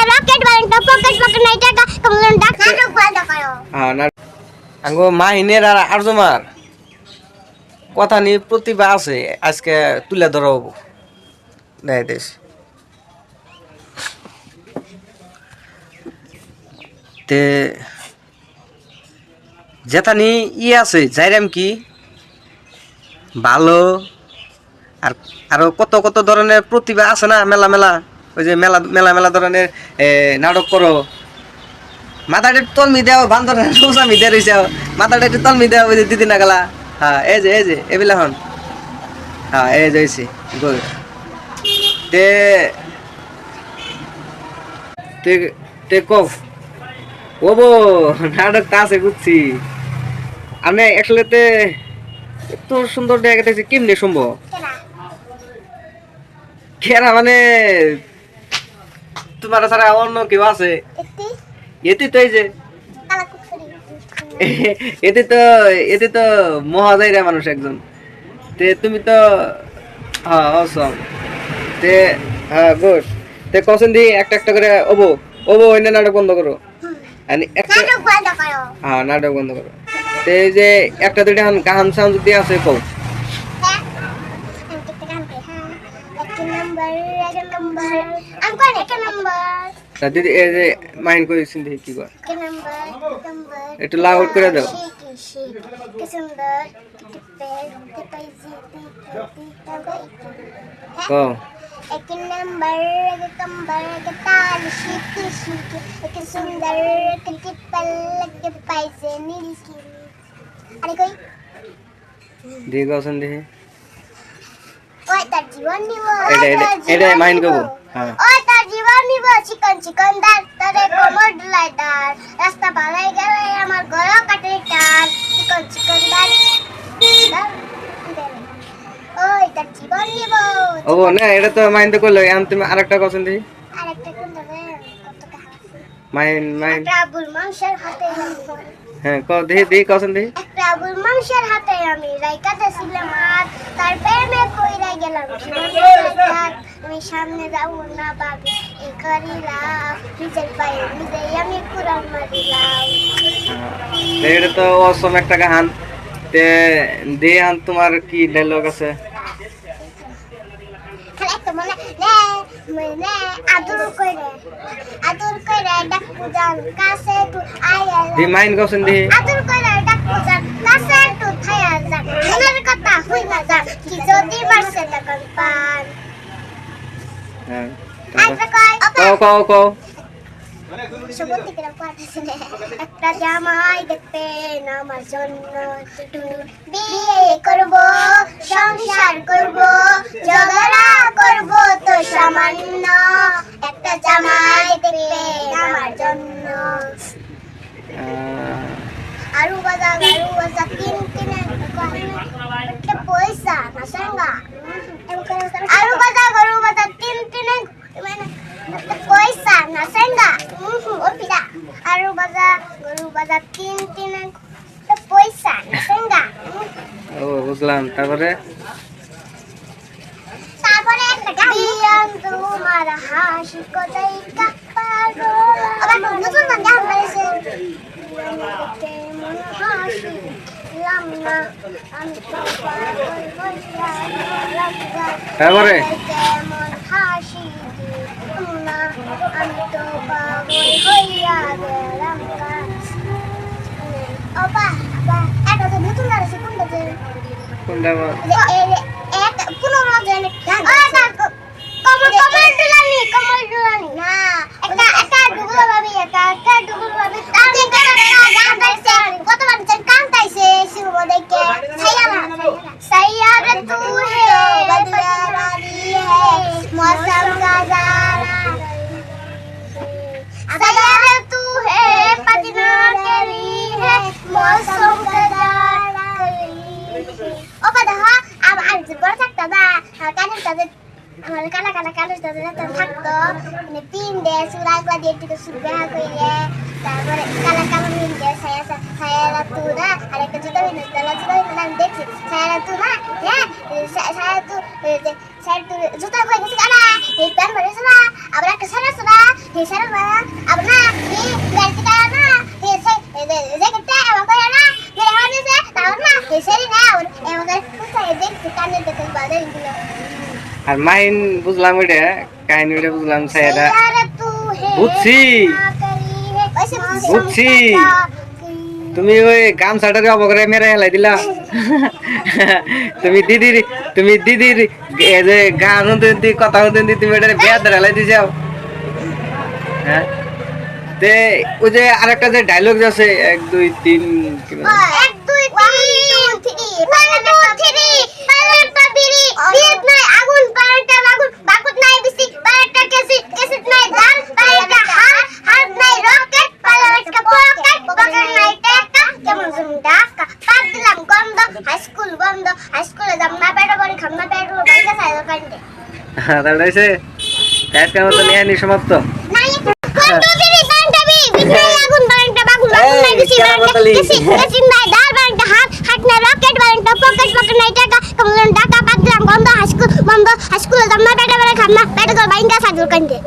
rocket বানাইতো pocket pocket নাই টাকা কমলন ডাক নাটক বন্ধ করো হ্যাঁ না আঙ্গো মাহিনের আর আরজমার কথা নিয়ে প্রতিভা আছে আজকে তুলে ধরো দেয় দেশ তে যেতানি আছে যাইরাম কি ভালো আর আরো কত কত ধরনের প্রতিভা আছে না মেলা মেলা ওই যে মেলা মেলা মেলা ধরনের নাটক করো মাথাটা একটু তলমি দেও বান্দরের রোজামি দিয়ে রয়েছে মাথাটা একটু তলমি দেও ওই যে দিদি না গেলা হ্যাঁ এই যে এবিলা হন হ্যাঁ এই যে গুড তে তে তে কফ ওবো নাটক তা আছে বুঝছি আমি একসাথে এত সুন্দর জায়গা দেখছি কেমনে সম্ভব কেনা মানে তোমার ছাড়া অন্য কেউ আছে এতে তো এই যে এতে তো মহাজাইরা মানুষ একজন তে তুমি তো হ্যাঁ অসম তে হ্যাঁ গুড তে কসন দি একটা একটা করে ওবো ওই নাটক বন্ধ করো নাটক বন্ধ করো হ্যাঁ নাটক বন্ধ করো তে এই যে একটা দুইটা গান সাউন্ড যদি আছে কও দিদি এই যে মাইন্ড করেছেন দেখি কি কর একটু লাউড করে দাও কও एक नंबर एक कंबर के ताल शीकी शीकी एक सुंदर के टिप्पल के पैसे नीली की अरे कोई देखो सुन दे ओए तार जीवन निवो एडे माइंड कबो हां ओए तार जीवन निवो चिकन दार तारे कोमर डलाइदार रास्ता भालाई गेले আমার গলা কাটে টার চিকন দার ওই তার জীবন নিবো ও না এটা তো মাইন্ড করলে আমি তুমি আরেকটা কোশ্চেন দিই আরেকটা কোন দেবে কত টাকা মাইন্ড প্রাবুল মাংসের হাতে হ্যাঁ দেই কোশ্চেন দিই প্রাবুল মাংসের হাতে আমি রাইকাতে ছিলাম আর তার প্রেমে কইরা গেলাম আমি সামনে যাব না বাবি এই করিলাম নিজের পায়ে নিজে আমি কুরআন মারিলাম এটা তো অসম একটা গান তে দেয়ান তোমার কি ডায়লগ আছে একটা মনে আদর কইরা ডাকু জান কাছে তু আয়া দি মাইন্ড কোশ্চেন দি আদর কইরা ডাকু জান কাছে তু থায়া যা মনের কথা হই না যা কি যদি মারছে তখন পান হ্যাঁ আচ্ছা কও সবতি করে পাঠাছিনে একটা জামাই দেখবেন আমার জন্য বিয়ে করব সংসার করব ঝগড়া করব তো সামান্য একটা জামাই দেখবেন আমার জন্য আরু বাজা কিন কিনে একটা পয়সা না সঙ্গা আরু বাজা তিন তিনে মানে পয়সা না সঙ্গা ও পিলা আরু বাজা তিন তিনে পয়সা না সঙ্গা ও বুঝলাম তারপরে একটা গান তোমার হাসি কোথায় কাপারো আবার নতুন গান গাইছে মন হাসি লামনা আমি তো পাগল হইয়া তারপরে মন হাসি না আমি তো পাগল হইয়া গেলাম ওবা এটা তো নতুন গান আছে কোনটা এক কোন রাজনে কমল দুলানি না একটা ডুগুলো ভাবি একটা ডুগুলো ভাবি আমি গান গাইছে কতবার গান গাইছে শুরু দেখে सैयारा तू है बदला वाली है मौसम का जाना सैयारा तू है पतना करी है मौसम का जाना ओ पता अब आज बड़ा सकता था काने ताजे আমার কালা তাদের থাকতো মানে 3 ডে সুরাগলা দিয়ে একটু শুরু বেহা কইলে তারপরে কালা মিনতে সায়ারা তুরা আর একটা জুতা বিনতে আমি দেখছি সায়ারা তু না হ্যাঁ সায়ারা তু জুতা কই গেছে কালা এই প্যান ভরেছ না আবার একটা সারা হেসার মা আপনা ই গাড়ি কা না হেসে যে কিতে আমাকে না যে হনে সে তাও না হেসারি না আর আমাকে কোথায় দেখতে কানে দেখতে বাদে দিলো আর মাইন বুঝলাম ওইটা কাহিনী ওইটা বুঝলাম সাইডা বুঝছি বুঝছি তুমি ওই গামছাটারে অবকরে মেরে হেলাই দিলা তুমি দিদির এই যে গান শুনতে কথা শুনতে তুমি এটা বেয়া ধরে হেলাই দিছাও হ্যাঁ তে ওই যে আরেকটা যে ডায়লগ আছে 1 2 3 কি বলে 1 2 3 পালেরটা বিড়ি বিয়েত নাই আগুন পালেরটা আগুন বাকুত নাই বিসি পালেরটা কেসিট নাই দাল পালেরটা হাত নাই রকেট পালেরটা পকেট পকেট নাই টাকা কেমন জুমডাকা পাত দিলাম গন্ধ হাই স্কুলে যাব না পেড়া বড়ি খামনা পেড়ো বাইকা সাইলো কান্ডে তাহলে এসে আজকের মতো নিয়ে নি সমাপ্ত নাই কোন বিড়ি বান্ডা বিড়ি বিড়ি আগুন পালেরটা বাকুন নাই বিসি কেসিট নাই দাল পালেরটা হাত নাই রকেট পালেরটা পকেট নাই টাকা কেমন টাকা পাত দিলাম গন্ধ হাই স্কুলে যাব না পেড়া বড়ি খামনা পেড়ো বাইকা সাইলো কান্ডে